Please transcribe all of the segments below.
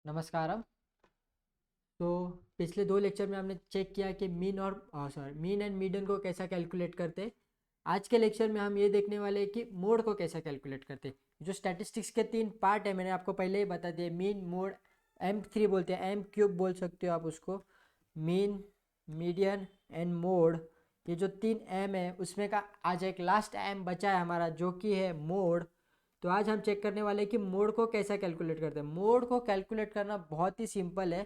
नमस्कारम। तो पिछले दो लेक्चर में हमने चेक किया कि मीन एंड मीडियन को कैसा कैलकुलेट करते हैं। आज के लेक्चर में हम ये देखने वाले हैं कि मोड को कैसा कैलकुलेट करते हैं। जो स्टैटिस्टिक्स के तीन पार्ट है मैंने आपको पहले ही बता दिया। मीन, मोड, M3 बोलते हैं, M क्यूब बोल सकते हो आप उसको। मीन, मीडियन एंड मोड, ये जो तीन M है उसमें का आज एक लास्ट M बचा है हमारा जो कि है मोड। तो आज हम चेक करने वाले हैं कि मोड को कैसा कैलकुलेट करते हैं। मोड को कैलकुलेट करना बहुत ही सिंपल है,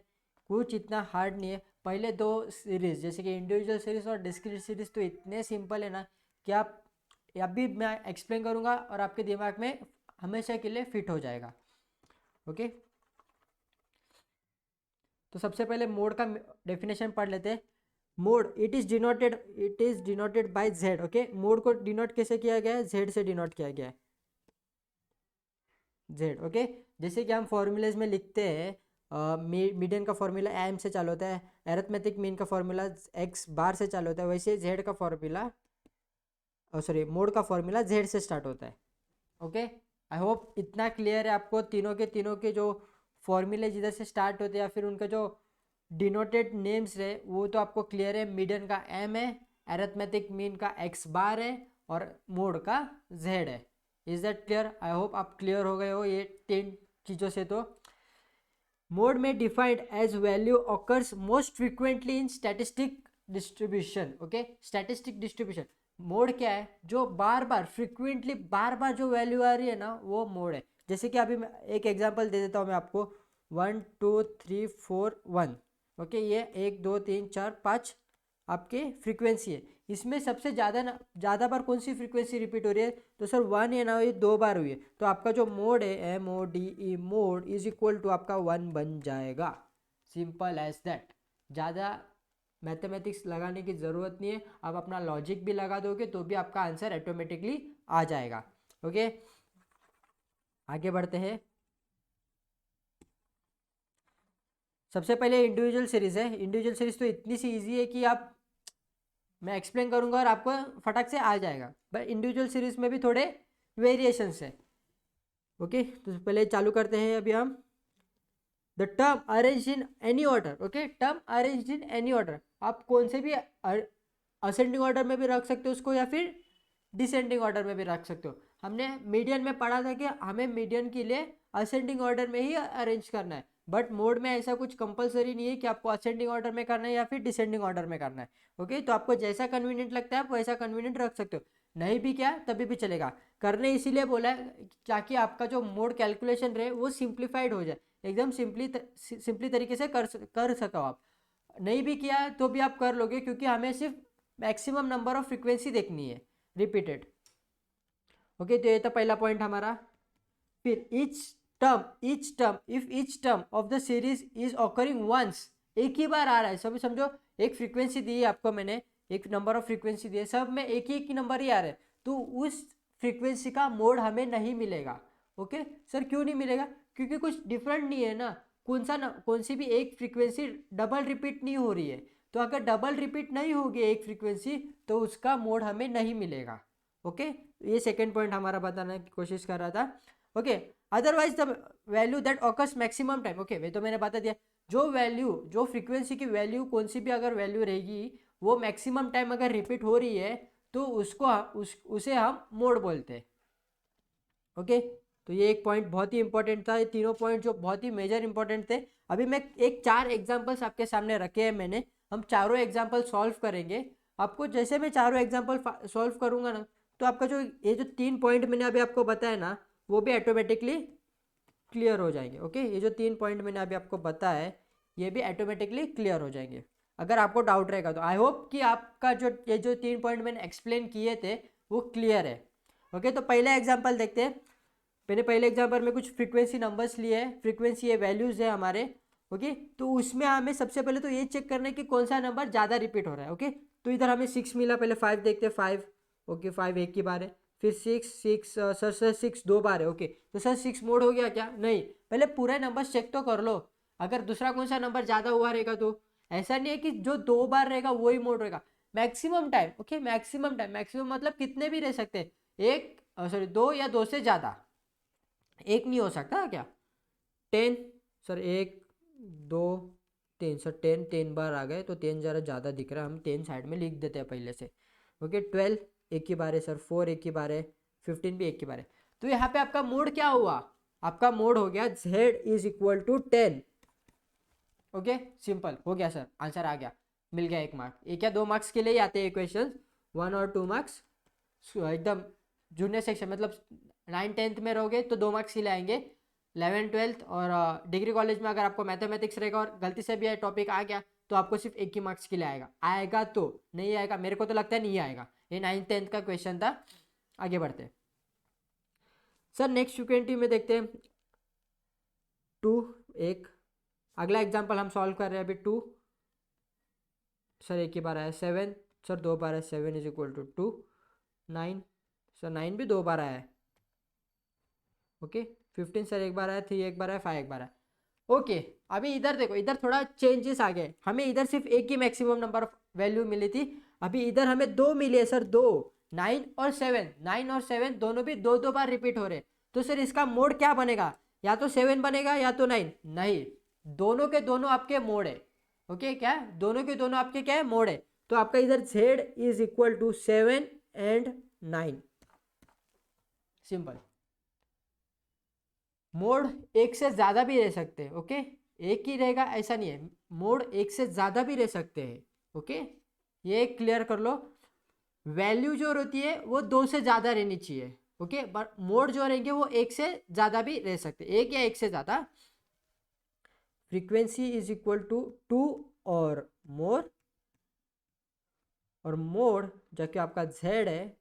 कुछ इतना हार्ड नहीं है। पहले दो सीरीज जैसे कि इंडिविजुअल सीरीज और डिस्क्रीट सीरीज तो इतने सिंपल है ना कि आप अभी मैं एक्सप्लेन करूँगा और आपके दिमाग में हमेशा के लिए फिट हो जाएगा। ओके, तो सबसे पहले मोड का डेफिनेशन पढ़ लेते हैं। Mode it is denoted by Z. Okay, mode को डिनोट कैसे किया गया है? जेड से डिनोट किया गया है, जेड। ओके, जैसे कि हम फॉर्मूलेज में लिखते हैं, मीडियन का फॉर्मूला एम से चालू होता है, एरिथमेटिक मीन का फॉर्मूला एक्स बार से चालू होता है, वैसे जेड का फॉर्मूला मोड का फॉर्मूला जेड से स्टार्ट होता है। ओके, आई होप इतना क्लियर है आपको। तीनों के जो फॉर्मूले जिधर से स्टार्ट होते हैं या फिर उनका जो डिनोटेड नेम्स है वो तो आपको क्लियर है। मीडियन का एम है, एरिथमेटिक मीन का एक्स बार है और मोड का जेड है। Is that clear? I hope आप क्लियर हो गए हो ये तीन चीज़ों से। तो मोड में defined as value occurs most frequently in statistic distribution. Okay, statistic distribution mode क्या है? जो बार बार फ्रीक्वेंटली बार बार जो वैल्यू आ रही है ना वो मोड है। जैसे कि अभी मैं एक एग्जांपल दे देता हूँ मैं आपको। 1 2 3 4 1। ओके, ये 1 2 3 4 5 आपके फ्रीक्वेंसी है। इसमें सबसे ज़्यादा बार कौन सी फ्रीक्वेंसी रिपीट हो रही है? तो सर 1 है ना, ये 2 बार हुई है। तो आपका जो मोड है MODE, mode is equal to आपका 1 बन जाएगा। Simple as that. ज़्यादा मैथमेटिक्स लगाने की ज़रूरत नहीं है, आप अपना लॉजिक भी लगा दोगे तो भी आपका आंसर ऑटोमेटिकली आ जाएगा। ओके, आगे बढ़ते हैं। सबसे पहले इंडिविजुअल सीरीज है। इंडिविजुअल सीरीज तो इतनी सी इजी है कि आप, मैं एक्सप्लेन करूंगा और आपको फटक से आ जाएगा। बट इंडिविजुअल सीरीज में भी थोड़े वेरिएशंस है। ओके, तो पहले चालू करते हैं अभी हम। The term arrange in any order. Okay, term arrange in any order, आप कौन से भी असेंडिंग ऑर्डर में भी रख सकते हो उसको या फिर डिसेंडिंग ऑर्डर में भी रख सकते हो। हमने मीडियन में पढ़ा था कि हमें मीडियन के लिए असेंडिंग ऑर्डर में ही अरेंज करना है। बट मोड में ऐसा कुछ कंपलसरी नहीं है कि आपको असेंडिंग ऑर्डर में करना है या फिर डिसेंडिंग ऑर्डर में करना है। ओके, तो आपको जैसा कन्वीनियंट लगता है आप वैसा कन्वीनियंट रख सकते हो, नहीं भी किया तभी भी चलेगा। करने इसीलिए बोला है ताकि आपका जो मोड कैलकुलेशन रहे वो सिंप्लीफाइड हो जाए, एकदम सिंपली तरीके से कर सको आप। नहीं भी किया तो भी आप कर लोगे क्योंकि हमें सिर्फ मैक्सिमम नंबर ऑफ फ्रीक्वेंसी देखनी है रिपीटेड। ओके, तो ये तो पहला पॉइंट हमारा। फिर each term if each term of the series is occurring once, एक ही बार आ रहा है। सभी समझो, एक फ्रीक्वेंसी दी है आपको मैंने, एक नंबर ऑफ फ्रीक्वेंसी दी है, सब में एक ही नंबर ही आ रहा है, तो उस फ्रीक्वेंसी का मोड हमें नहीं मिलेगा। ओके सर, क्यों नहीं मिलेगा? क्योंकि कुछ डिफरेंट नहीं है ना। कौन सी भी एक फ्रीक्वेंसी डबल रिपीट नहीं हो रही है। तो अगर डबल रिपीट नहीं होगी एक फ्रीक्वेंसी तो उसका मोड हमें नहीं मिलेगा। ओके, ये सेकेंड पॉइंट हमारा बताने की कोशिश कर रहा था। Okay, otherwise the value that occurs maximum time. Okay, वे तो मैंने बता दिया। जो फ्रीक्वेंसी की वैल्यू कौन सी भी अगर वैल्यू रहेगी वो मैक्सिमम टाइम अगर रिपीट हो रही है तो उसे हम मोड बोलते हैं। ओके, तो ये एक पॉइंट बहुत ही इंपॉर्टेंट था। ये तीनों पॉइंट जो बहुत ही मेजर इंपॉर्टेंट थे। अभी मैं एक 4 एग्जाम्पल्स आपके सामने रखे हैं मैंने, हम चारों एग्जाम्पल सॉल्व करेंगे। आपको जैसे मैं चारों एग्जाम्पल सॉल्व करूंगा ना तो आपका जो ये जो 3 पॉइंट मैंने अभी आपको बताया ना वो भी ऑटोमेटिकली क्लियर हो जाएंगे। ओके, ये जो 3 पॉइंट मैंने अभी आपको बताया है ये भी ऑटोमेटिकली क्लियर हो जाएंगे। अगर आपको डाउट रहेगा तो आई होप कि आपका जो ये जो 3 पॉइंट मैंने एक्सप्लेन किए थे वो क्लियर है। ओके, तो पहला एग्जाम्पल देखते हैं। मैंने पहले एग्जाम्पल में कुछ फ्रीक्वेंसी नंबर्स लिए हैं, फ्रीक्वेंसी ये वैल्यूज़ है हमारे। ओके, तो उसमें हमें सबसे पहले तो ये चेक करना है कि कौन सा नंबर ज़्यादा रिपीट हो रहा है। ओके, तो इधर हमें 6 मिला, पहले 5 देखते हैं। 5, ओके 5 एक ही बार है। फिर 6 सर 6 2 बार है। ओके, तो सर 6 मोड हो गया क्या? नहीं, पहले पूरे नंबर चेक तो कर लो, अगर दूसरा कौन सा नंबर ज़्यादा हुआ रहेगा तो। ऐसा नहीं है कि जो 2 बार रहेगा वही मोड रहेगा। Maximum time, okay maximum time, maximum मतलब कितने भी रह सकते हैं, एक 2 या 2 से ज़्यादा, एक नहीं हो सकता क्या? 10, सर 1 2 3 सर 10 बार आ गए तो 10 ज़रा ज़्यादा दिख रहा है, हम 10 साइड में लिख देते हैं पहले से। ओके 12 एक ही बार है सर, 4 एक ही बार है, 15 भी एक ही बार है। तो यहाँ पे आपका मोड क्या हुआ, आपका मोड हो गया z is equal to 10। Okay simple हो गया सर, आंसर आ गया, मिल गया 1 मार्क। एक या 2 मार्क्स के लिए ही आते हैं क्वेश्चन, 1 और 2 मार्क्स एकदम जूनियर सेक्शन, मतलब 9th-10th में रहोगे तो 2 मार्क्स के लिए आएंगे। 11th-12th और डिग्री कॉलेज में अगर आपको मैथमेटिक्स रहेगा और गलती से भी ये टॉपिक आ गया तो आपको सिर्फ 1 ही मार्क्स के लिए आएगा तो नहीं आएगा, मेरे को तो लगता है नहीं आएगा। ये 9th-10th का क्वेश्चन था। आगे बढ़ते सर नेक्स्ट Q20 में देखते हैं 2 एक अगला एग्जाम्पल हम सॉल्व कर रहे हैं अभी 2 सर एक ही बार आया, 7 सर 2 बार है, 7 इज इक्वल टू 2, 9 सर 9 भी 2 बार आया है। ओके 15 सर एक बार आया, 3 एक बार आया, 5 एक बार आया। ओके अभी इधर देखो, इधर थोड़ा चेंजेस आ गए, हमें इधर सिर्फ एक ही मैक्सिमम नंबर ऑफ वैल्यू मिली थी, अभी इधर हमें 2 मिली है सर, 2 9 और 7, 9 और 7 दोनों भी 2 बार रिपीट हो रहे, तो सर इसका मोड क्या बनेगा, या तो 7 बनेगा या तो 9, नहीं दोनों के दोनों आपके मोड है। ओके क्या दोनों के दोनों आपके क्या है, मोड है। तो आपका इधर z is equal to 7 and 9, simple. Mode एक से ज्यादा भी रह सकते हैं, ओके एक ही रहेगा ऐसा नहीं है, मोड एक से ज्यादा भी रह सकते हैं। ओके ये क्लियर कर लो, वैल्यू जो होती है वो 2 से ज्यादा रहनी चाहिए। ओके बट मोड जो रहेंगे वो एक से ज्यादा भी रह सकते हैं, एक या एक से ज्यादा। फ्रीक्वेंसी इज इक्वल टू 2 और मोर, और मोड जो कि आपका z है,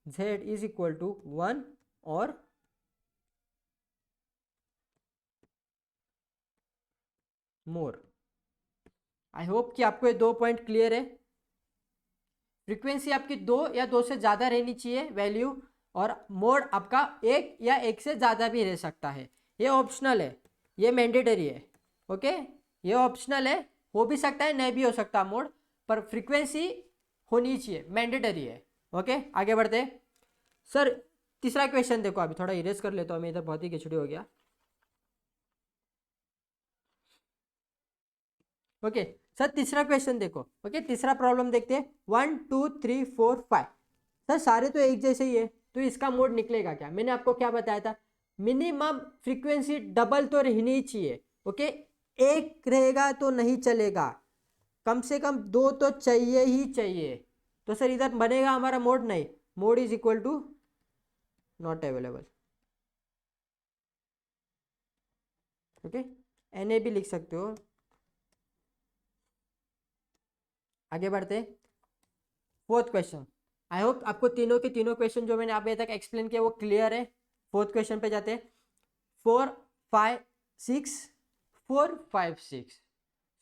z इज इक्वल टू 1 और मोर। आई होप कि आपको ये 2 पॉइंट क्लियर है। फ्रीक्वेंसी आपकी 2 या 2 से ज़्यादा रहनी चाहिए वैल्यू, और मोड आपका 1 या 1 से ज़्यादा भी रह सकता है, ये ऑप्शनल है, ये मैंडेटरी है। ओके ये ऑप्शनल है, हो भी सकता है नहीं भी हो सकता मोड, पर फ्रीक्वेंसी होनी चाहिए, मैंडेटरी है। ओके आगे बढ़ते सर तीसरा क्वेश्चन देखो, अभी थोड़ा इरेज कर लेता हूँ मैं, इधर बहुत ही खिचड़ी हो गया। ओके सर तीसरा क्वेश्चन देखो, ओके तीसरा प्रॉब्लम देखते हैं, 1 2 3 4 5 सर सारे तो एक जैसे ही है, तो इसका मोड निकलेगा क्या, मैंने आपको क्या बताया था, मिनिमम फ्रीक्वेंसी डबल तो रहनी ही चाहिए। ओके एक रहेगा तो नहीं चलेगा, कम से कम 2 तो चाहिए ही चाहिए। तो सर इधर बनेगा हमारा मोड, नहीं, mode is equal to not available. Okay NA भी लिख सकते हो। आगे बढ़ते 4th क्वेश्चन। आई होप आपको तीनों के तीनों क्वेश्चन जो मैंने अभी तक एक्सप्लेन किया वो क्लियर है। 4th क्वेश्चन पे जाते हैं, 4 5 6 4 5 6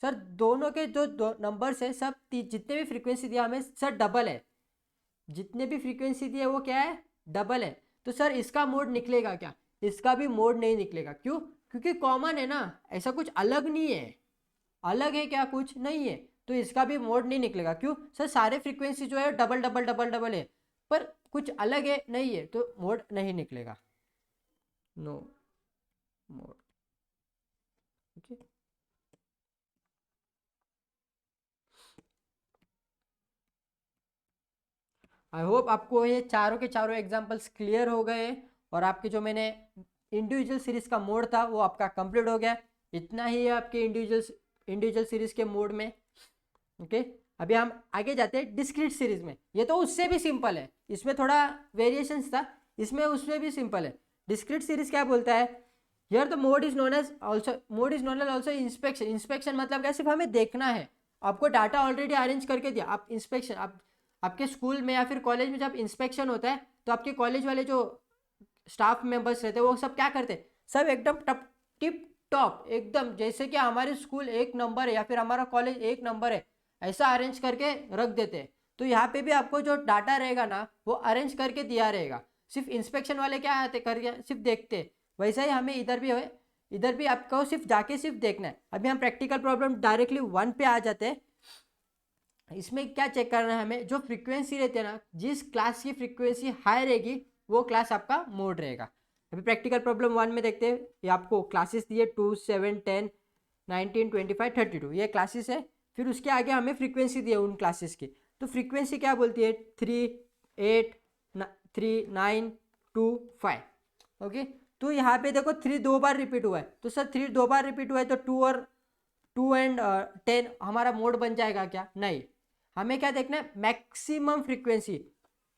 सर दोनों के जो दो नंबर्स है सब जितने भी फ्रीक्वेंसी दिया हमें सर डबल है, जितने भी फ्रीक्वेंसी दी है वो क्या है, डबल है। तो सर इसका मोड निकलेगा क्या, इसका भी मोड नहीं निकलेगा, क्यों, क्योंकि कॉमन है ना, ऐसा कुछ अलग नहीं है, अलग है क्या, कुछ नहीं है, तो इसका भी मोड नहीं निकलेगा। क्यों सर, सारे फ्रीक्वेंसी जो है डबल डबल डबल डबल है, पर कुछ अलग है नहीं है, तो मोड नहीं निकलेगा, no mode. Okay I hope आपको ये चारों के चारों एग्जांपल्स क्लियर हो गए, और आपके जो मैंने इंडिविजुअल सीरीज का मोड था वो आपका कंप्लीट हो गया। इतना ही है आपके इंडिविजुअल सीरीज के मोड में। ओके अभी हम आगे जाते हैं डिस्क्रीट सीरीज में, ये तो उससे भी सिंपल है, इसमें थोड़ा वेरिएशंस था, इसमें उसमें भी सिंपल है। डिस्क्रीट सीरीज क्या बोलता है, here the mode is known as also inspection. Inspection मतलब क्या, सिर्फ हमें देखना है, आपको डाटा ऑलरेडी अरेंज करके दिया, आप इंस्पेक्शन, आप आपके स्कूल में या फिर कॉलेज में जब इंस्पेक्शन होता है तो आपके कॉलेज वाले जो स्टाफ मेंबर्स रहते हैं वो सब क्या करते हैं, सब एकदम टिप टॉप एकदम, जैसे कि हमारे स्कूल 1 नंबर है या फिर हमारा कॉलेज 1 नंबर है, ऐसा अरेंज करके रख देते हैं। तो यहाँ पे भी आपको जो डाटा रहेगा ना वो अरेंज करके दिया रहेगा, सिर्फ इंस्पेक्शन वाले क्या आते करके सिर्फ देखते, वैसा ही हमें इधर भी है, इधर भी आपको सिर्फ जाके सिर्फ देखना है। अभी हम प्रैक्टिकल प्रॉब्लम डायरेक्टली 1 पे आ जाते हैं। इसमें क्या चेक करना है हमें, जो फ्रीक्वेंसी रहती है ना, जिस क्लास की फ्रीक्वेंसी हाई रहेगी वो क्लास आपका मोड रहेगा। अभी प्रैक्टिकल प्रॉब्लम 1 में देखते हैं, ये आपको क्लासेस दिए 2, 7, 10, 19, 25, 32, ये क्लासेस है। फिर उसके आगे हमें फ्रीक्वेंसी दी है उन क्लासेस की। तो फ्रीक्वेंसी क्या बोलती है, 3, 8, 3, 9, 2, 5। ओके, तो यहाँ पे देखो 3 दो बार रिपीट हुआ है, तो सर 3 दो बार रिपीट हुआ है तो 2 एंड 10 हमारा मोड बन जाएगा क्या? नहीं, हमें क्या देखना है, मैक्सिमम फ्रीक्वेंसी।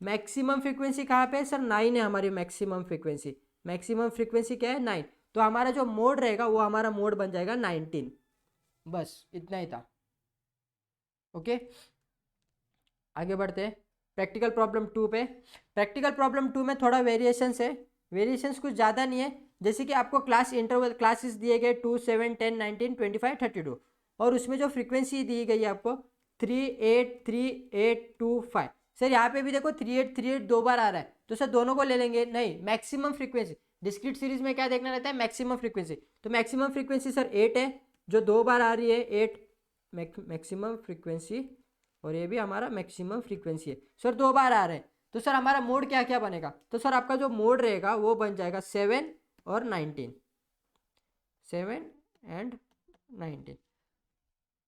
मैक्सिमम फ्रीक्वेंसी कहाँ पे है सर? 9 है हमारी मैक्सिमम फ्रीक्वेंसी। मैक्सिमम फ्रीक्वेंसी क्या है? 9। तो हमारा जो मोड रहेगा वो हमारा मोड बन जाएगा 19। बस इतना ही था। ओके, आगे बढ़ते हैं प्रैक्टिकल प्रॉब्लम 2 पे। प्रैक्टिकल प्रॉब्लम 2 में थोड़ा वेरिएशंस है, वेरिएशंस कुछ ज़्यादा नहीं है। जैसे कि आपको क्लास इंटरवल क्लासेस दिए गए 2, 7, 10, 19, 25, 32, और उसमें जो फ्रीक्वेंसी दी गई है आपको 3, 8, 3, 8, 2, 5। सर यहाँ पे भी देखो 3, 8, 3, 8 दो बार आ रहा है, तो सर दोनों को ले लेंगे? नहीं, मैक्सिमम फ्रीक्वेंसी। डिस्क्रीट सीरीज में क्या देखना रहता है? Maximum frequency. तो मैक्सिमम फ्रीक्वेंसी सर 8 है, जो दो बार आ रही है 8 मैक्सिमम फ्रीक्वेंसी, और ये भी हमारा मैक्सिमम फ्रीक्वेंसी है। सर दो बार आ रहे हैं, तो सर हमारा मोड क्या क्या बनेगा? तो सर आपका जो मोड रहेगा वो बन जाएगा 7 और 19, 7 एंड 19।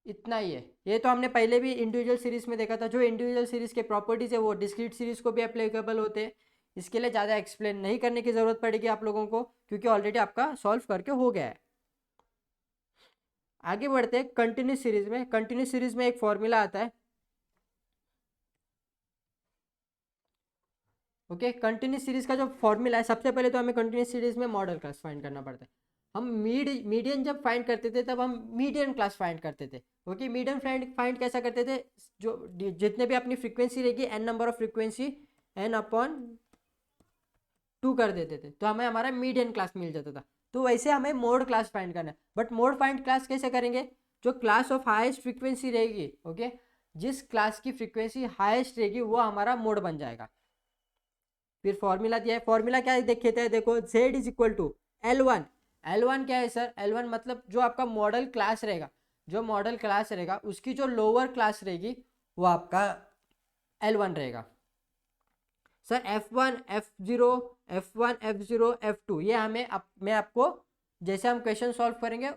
इतना ही है। ये तो हमने पहले भी इंडिविजुअल सीरीज में देखा था। जो इंडिविजुअल सीरीज के प्रॉपर्टीज है वो डिस्क्रीट सीरीज को भी अप्लीकेबल होते हैं। इसके लिए ज़्यादा एक्सप्लेन नहीं करने की ज़रूरत पड़ेगी आप लोगों को, क्योंकि ऑलरेडी आपका सॉल्व करके हो गया है। आगे बढ़ते हैं कंटिन्यूस सीरीज में। कंटिन्यूस सीरीज में एक फॉर्मूला आता है। ओके, कंटिन्यूस सीरीज का जो फॉर्मूला है, सबसे पहले तो हमें कंटिन्यूस सीरीज में मॉडल क्लास फाइंड करना पड़ता है। हम मीडियन जब फाइंड करते थे तब हम मीडियन क्लास फाइंड करते थे। ओके, मीडियन फाइंड कैसा करते थे? जो जितने भी अपनी फ्रीक्वेंसी रहेगी, N number of frequency, N upon 2 कर देते थे, तो हमें हमारा मीडियन क्लास मिल जाता था। तो वैसे हमें मोड क्लास फाइंड करना है। बट मोड फाइंड क्लास कैसे करेंगे? जो क्लास ऑफ हाईएस्ट फ्रीक्वेंसी रहेगी, ओके, जिस क्लास की फ्रीक्वेंसी हाईएस्ट रहेगी वो हमारा मोड बन जाएगा। फिर फॉर्मूला दिया है, फॉर्मूला क्या देखे थे? देखो, z is equal to L1। L1 क्या है सर? L1 मतलब जो आपका मॉडल क्लास रहेगा, जो मॉडल क्लास रहेगा उसकी जो लोअर क्लास रहेगी वो आपका L1 रहेगा। Sir F1, F0, F1, F0, F2 ये मैं आपको जैसे हम क्वेश्चन सॉल्व करेंगे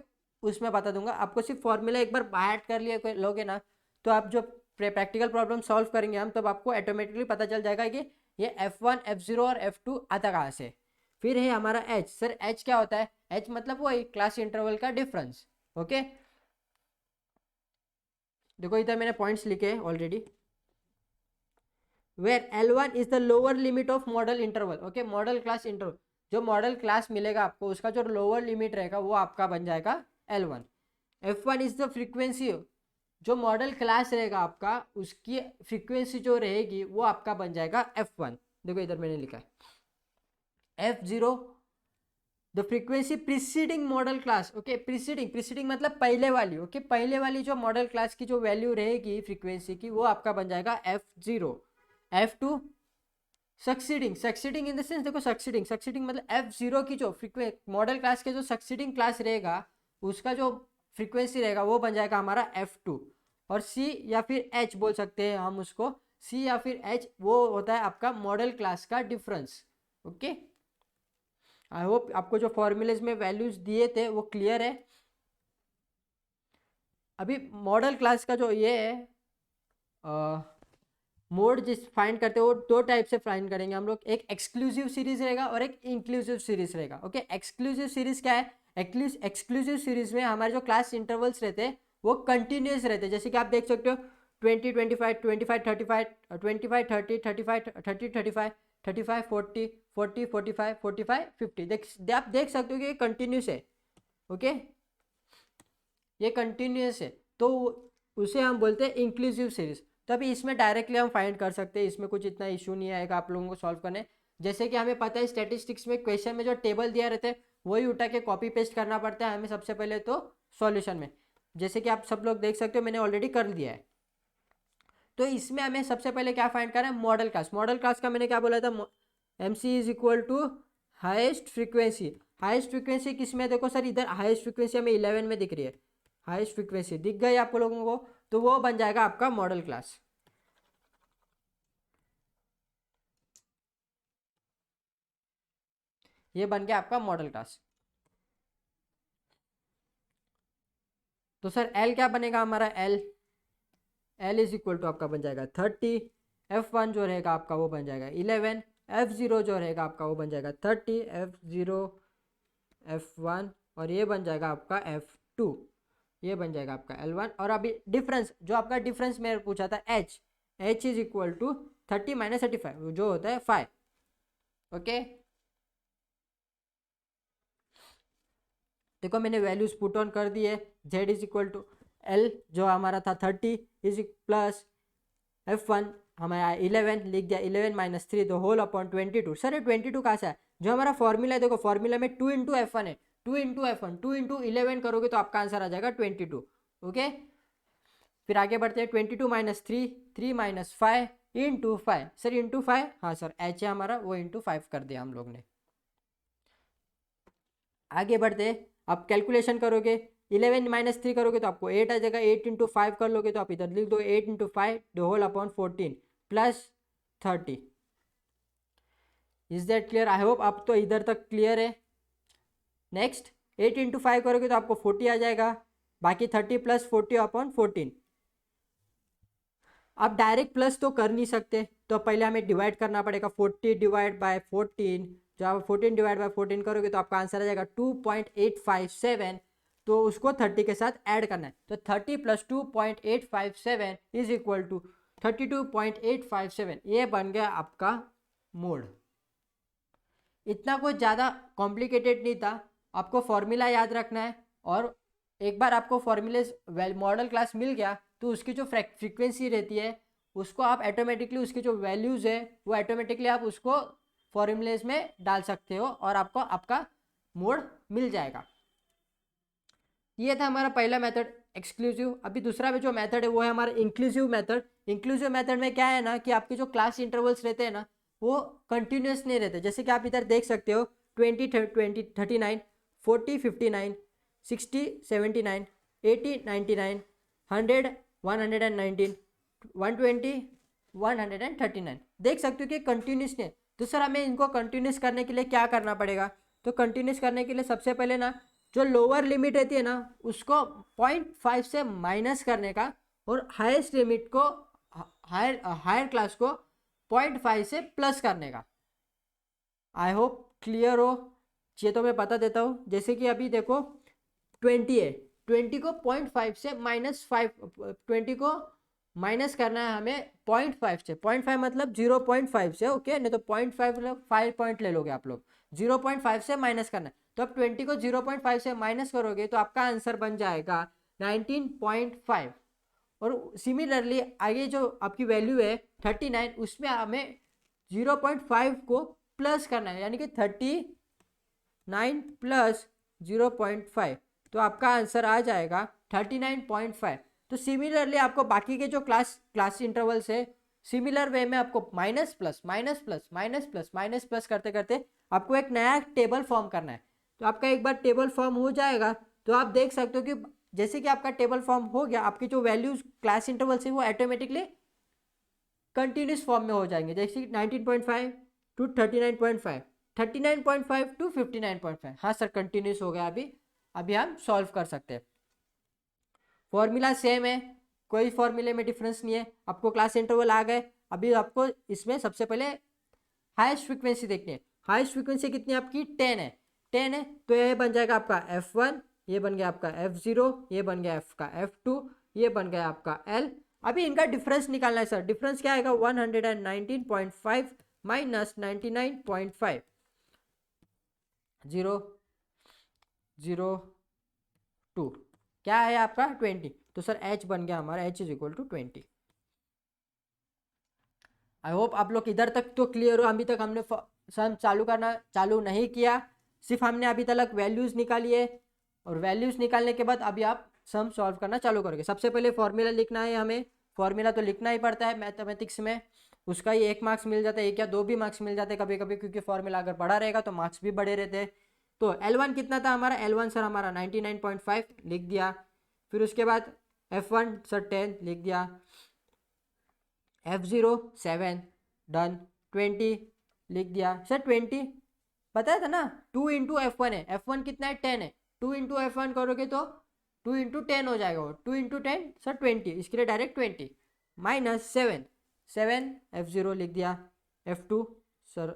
उसमें बता दूंगा। आपको सिर्फ फॉर्मूला एक बार बाहर कर लिए लोगे ना, तो आप जो प्रैक्टिकल प्रॉब्लम सॉल्व करेंगे हम, तब आपको ऑटोमेटिकली पता चल जाएगा कि ये F1, F0 और F2 आता कहाँ से। फिर है हमारा H। सर H क्या होता है? H मतलब वही क्लास इंटरवल का डिफरेंस। ओके, देखो इधर मैंने पॉइंट्स लिखे already. Where L1 is the lower limit of modal interval. Okay, modal class interval, जो मॉडल क्लास मिलेगा आपको उसका जो लोअर लिमिट रहेगा वो आपका बन जाएगा L1। F1 is the frequency, जो मॉडल क्लास रहेगा आपका उसकी फ्रीक्वेंसी जो रहेगी वो आपका बन जाएगा F1। देखो इधर मैंने लिखा है F0 the frequency preceding model class. Okay, preceding मतलब पहले वाली। ओके, पहले वाली जो मॉडल क्लास की जो वैल्यू रहेगी फ्रीक्वेंसी की वो आपका बन जाएगा F0। F2 succeeding in the sense, देखो सक्सीडिंग मतलब F0 की जो मॉडल क्लास के जो सक्सीडिंग क्लास रहेगा उसका जो फ्रीक्वेंसी रहेगा वो बन जाएगा हमारा F2। और C या फिर H बोल सकते हैं हम उसको, C या फिर H वो होता है आपका मॉडल क्लास का डिफरेंस। ओके, आई होप आपको जो फॉर्मूलेज में वैल्यूज दिए थे वो क्लियर है। अभी मॉडल क्लास का जो ये है मोड जिस फाइंड करते हो वो दो टाइप से फाइंड करेंगे हम लोग। एक एक्सक्लूसिव सीरीज रहेगा और एक इंक्लूसिव सीरीज रहेगा। ओके, एक्सक्लूसिव सीरीज क्या है? एक्सक्लूसिव सीरीज में हमारे जो क्लास इंटरवल्स रहते हैं वो कंटिन्यूस रहते हैं। जैसे कि आप देख सकते हो 20, 25, 25, 35, 25, 30, 35, 30, 35, 35, 40, 40, 45, 45, 50। आप देख सकते हो कि ये कंटिन्यूस है। ओके, ये कंटिन्यूस है, तो उसे हम बोलते हैं इंक्लूसिव सीरीज। तो अभी इसमें डायरेक्टली हम फाइंड कर सकते हैं, इसमें कुछ इतना इशू नहीं आएगा आप लोगों को सॉल्व करने। जैसे कि हमें पता है स्टैटिस्टिक्स में क्वेश्चन में जो टेबल दिया रहता है वही उठा के कॉपी पेस्ट करना पड़ता है हमें सबसे पहले तो सॉल्यूशन में। जैसे कि आप सब लोग देख सकते हो मैंने ऑलरेडी कर दिया है। तो इसमें हमें सबसे पहले क्या फाइंड करना है? Model class. मॉडल क्लास का मैंने क्या बोला था? MC is equal to highest frequency. Highest frequency किस में? देखो सर इधर हाइस्ट फ्रीक्वेंसी हमें 11 में दिख रही है। हाइस्ट फ्रीक्वेंसी दिख गई आप लोगों को, तो वो बन जाएगा आपका मॉडल क्लास। ये बन गया आपका मॉडल क्लास। तो सर एल क्या बनेगा हमारा, एल इज इक्वल टू आपका बन जाएगा 30, F1 जो रहेगा आपका वो बन जाएगा 11, F0 जो रहेगा आपका वो बन जाएगा 30, F0 F1 और ये बन जाएगा आपका F2, ये बन जाएगा आपका L1। और अभी डिफरेंस, जो आपका डिफरेंस मेरे पूछा था H is equal to 30 minus 35 जो होता है 5। ओके, देखो मैंने वैल्यूज पुट ऑन कर दी है। Z is equal to L जो हमारा था 30 इज प्लस F1 हमारा 11 लिख दिया, 11 minus 3 the whole upon 22। Sir ये 22 कहाँ से है, जो हमारा फॉर्मूला है, देखो फॉर्मूला में 2 इंटू F1 है, 2 इंटू F1, 2 इंटू 11 करोगे तो आपका आंसर आ जाएगा 22। ओके, फिर आगे बढ़ते हैं, 22 minus 3, 3 minus 5 into 5। Sir into 5, हाँ सर H है हमारा वो इंटू 5 कर दिया हम लोग ने। आगे बढ़ते, आप कैलकुलेशन करोगे, 11 माइनस 3 करोगे तो आपको 8 आ जाएगा, 8 इंटू 5 कर लोगे तो आप इधर लिख दो 8 into 5 the whole upon 14 plus 30। Is that clear, I hope आप तो इधर तक क्लियर है। नेक्स्ट 8 इंटू 5 करोगे तो आपको 40 आ जाएगा, बाकी 30 प्लस 40 अपॉन 14। आप डायरेक्ट प्लस तो कर नहीं सकते, तो पहले हमें डिवाइड करना पड़ेगा, 40 डिवाइड बाय 14, जो आप 14 डिवाइड बाय 14 करोगे तो आपका आंसर आ जाएगा 2.857, तो उसको 30 के साथ ऐड करना है, तो 30 प्लस 2.857 इज इक्वल टू 32.857, ये बन गया आपका मोड। इतना कुछ ज़्यादा कॉम्प्लिकेटेड नहीं था, आपको फॉर्मूला याद रखना है, और एक बार आपको फॉर्मूले मॉडल क्लास मिल गया तो उसकी जो फ्रीक्वेंसी रहती है उसको आप ऑटोमेटिकली, उसकी जो वैल्यूज़ है वो ऑटोमेटिकली आप उसको फॉर्मूलेज में डाल सकते हो और आपको आपका मोड मिल जाएगा। ये था हमारा पहला मेथड एक्सक्लूसिव। अभी दूसरा जो मेथड है वो है हमारा इंक्लूसिव मेथड। इंक्लूसिव मेथड में क्या है ना कि आपके जो क्लास इंटरवल्स रहते हैं ना वो कंटिन्यूस नहीं रहते, जैसे कि आप इधर देख सकते हो 20 39 40 59 60 79 80 99 100 119 120 139 देख सकते हो कि कंटिन्यूस नहीं है। तो सर हमें इनको कंटिन्यूस करने के लिए क्या करना पड़ेगा, तो कंटिन्यूस करने के लिए सबसे पहले ना जो लोअर लिमिट रहती है ना उसको 0.5 से माइनस करने का, और हाईएस्ट लिमिट को हायर क्लास को 0.5 से प्लस करने का। आई होप क्लियर हो, ये तो मैं बता देता हूँ। जैसे कि अभी देखो 20 है, 20 को 0.5 से माइनस 5, 20 को माइनस करना है हमें 0.5 से, 0.5 मतलब 0.5 से, ओके, नहीं तो 0.5 मतलब 5 पॉइंट ले लोगे आप लोग, 0.5 से माइनस करना है। तो आप 20 को 0.5 से माइनस करोगे तो आपका आंसर बन जाएगा 19.5। और सिमिलरली आगे जो आपकी वैल्यू है 39 उसमें हमें 0.5 को प्लस करना है, यानी कि 39 प्लस 0.5, तो आपका आंसर आ जाएगा 39.5। तो सिमिलरली आपको बाकी के जो क्लास इंटरवल्स है सिमिलर वे में आपको minus plus minus plus minus plus minus plus करते करते आपको एक नया टेबल फॉर्म करना है। तो आपका एक बार टेबल फॉर्म हो जाएगा तो आप देख सकते हो कि जैसे कि आपका टेबल फॉर्म हो गया, आपकी जो वैल्यूज क्लास इंटरवल्स है वो ऑटोमेटिकली कंटिन्यूस फॉर्म में हो जाएंगे, जैसे 19.5 टू 39.5, 39.5 टू 59.5। हाँ सर कंटिन्यूस हो गया। अभी हम सॉल्व कर सकते हैं। फॉर्मूला सेम है, कोई फॉर्मूले में डिफरेंस नहीं है। आपको क्लास इंटरवल आ गए, अभी आपको इसमें सबसे पहले हाईएस्ट फ्रीक्वेंसी देखनी है। हाईएस्ट फ्रीक्वेंसी कितनी आपकी 10 है, 10 है तो ये बन जाएगा आपका F1, ये बन गया आपका F0, ये बन गया आपका F2, ये बन गया आपका L। अभी इनका डिफरेंस निकालना है सर। डिफरेंस क्या आएगा 119.5 माइनस 99.5, 0 0 2 क्या है आपका 20, तो सर H बन गया हमारा, H is equal to 20। I hope आप लोग इधर तक तो क्लियर हो। अभी तक हमने सम चालू नहीं किया, सिर्फ हमने अभी तक वैल्यूज निकाली है, और वैल्यूज निकालने के बाद अभी आप सम सॉल्व करना चालू करोगे। सबसे पहले फॉर्मूला लिखना है हमें, फॉर्मूला तो लिखना ही पड़ता है मैथमेटिक्स में, उसका ही 1 मार्क्स मिल जाता है, 1 या 2 भी मार्क्स मिल जाते हैं कभी कभी, क्योंकि फॉर्मूला अगर बड़ा रहेगा तो मार्क्स भी बड़े रहते हैं। तो L1 कितना था हमारा, L1 सर हमारा 99.5 लिख दिया। फिर उसके बाद F1 सर 10 लिख दिया, F0 7 डन, 20 लिख दिया सर 20, बताया था ना, 2 × F1 है, F1 कितना है 10 है, 2 × F1 करोगे तो 2 × 10 हो जाएगा, वो 2 × 10 सर 20, इसके लिए डायरेक्ट 20 माइनस 7 F0 लिख दिया, F2 सर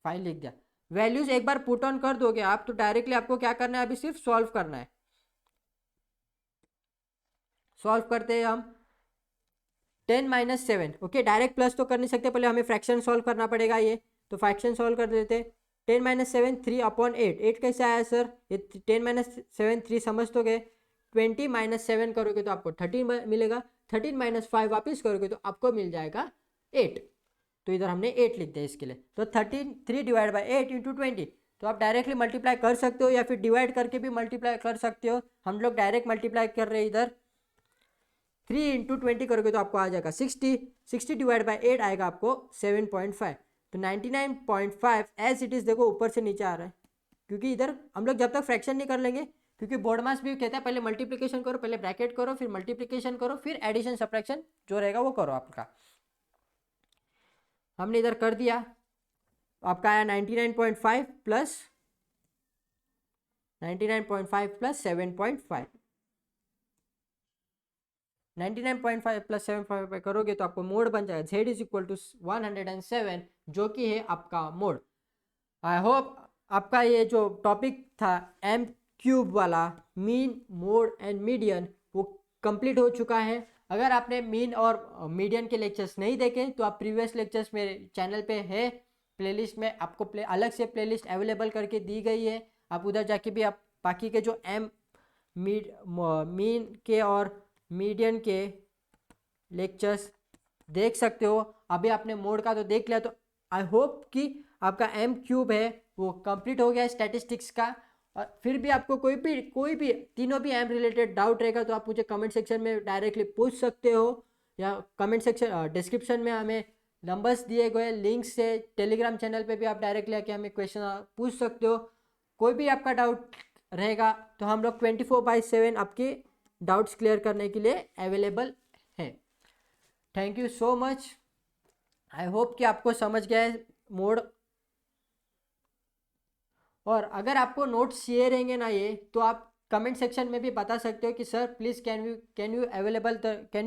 5 लिख दिया। वैल्यूज एक बार पुट ऑन कर दोगे आप तो डायरेक्टली आपको क्या करना है, अभी सिर्फ सॉल्व करना है। सॉल्व करते हैं हम 10 - 7, ओके डायरेक्ट प्लस तो कर नहीं सकते, पहले हमें फ्रैक्शन सॉल्व करना पड़ेगा ये, तो फ्रैक्शन सॉल्व कर देते। 10 - 7 3/8, 8 कैसे आया सर, ये 10 - 7 3 समझ तो गए, 20 - 7 करोगे तो आपको 13 मिलेगा, 13 - 5 वापस करोगे तो आपको मिल जाएगा 8, तो इधर हमने 8 लिख दिया इसके लिए। तो 3/8 × 20, तो आप डायरेक्टली मल्टीप्लाई कर सकते हो या फिर डिवाइड करके भी मल्टीप्लाई कर सकते हो, हम लोग डायरेक्ट मल्टीप्लाई कर रहे हैं इधर। 3 × 20 करोगे तो आपको आ जाएगा 60, 60/8 आएगा आपको 7.5, तो 99.5 एज इट इज़, देखो ऊपर से नीचे आ रहा है, क्योंकि इधर हम लोग जब तक फ्रैक्शन नहीं कर लेंगे, क्योंकि बोर्ड मास भी कहता है पहले मल्टीप्लिकेशन करो, पहले ब्रैकेट करो, फिर मल्टीप्लिकेशन करो, फिर एडिशन सब्ट्रैक्शन जो रहेगा वो करो आपका। हमने इधर कर दिया, आपका आया 99.5 प्लस 99.5 प्लस 7.5, 99.5 प्लस 7.5 करोगे तो आपको मोड बन जाएगा z इज इक्वल टू 107, जो कि है आपका मोड। आई होप आपका ये जो टॉपिक था m³ वाला मीन मोड एंड मीडियन वो कंप्लीट हो चुका है। अगर आपने मीन और मीडियन के लेक्चर्स नहीं देखे तो आप प्रीवियस लेक्चर्स मेरे चैनल पे है, प्लेलिस्ट में आपको अलग से प्लेलिस्ट अवेलेबल करके दी गई है, आप उधर जाके भी आप बाकी के जो मीन के और मीडियन के लेक्चर्स देख सकते हो। अभी आपने मोड का तो देख लिया, तो आई होप कि आपका m³ है वो कंप्लीट हो गया है स्टैटिस्टिक्स का। और फिर भी आपको कोई भी तीनों भी m रिलेटेड डाउट रहेगा तो आप मुझे कमेंट सेक्शन में डायरेक्टली पूछ सकते हो, या कमेंट सेक्शन डिस्क्रिप्शन में हमें नंबर्स दिए गए लिंक से टेलीग्राम चैनल पे भी आप डायरेक्टली आके हमें क्वेश्चन पूछ सकते हो। कोई भी आपका डाउट रहेगा तो हम लोग 24/7 आपके डाउट्स क्लियर करने के लिए अवेलेबल हैं। Thank you so much, I hope कि आपको समझ गया है मोड। और अगर आपको नोट्स चाहिए रहेंगे ना ये, तो आप कमेंट सेक्शन में भी बता सकते हो कि sir please can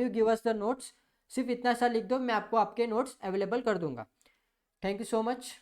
you give us the notes, सिर्फ इतना सा लिख दो, मैं आपको आपके नोट्स अवेलेबल कर दूंगा। Thank you so much.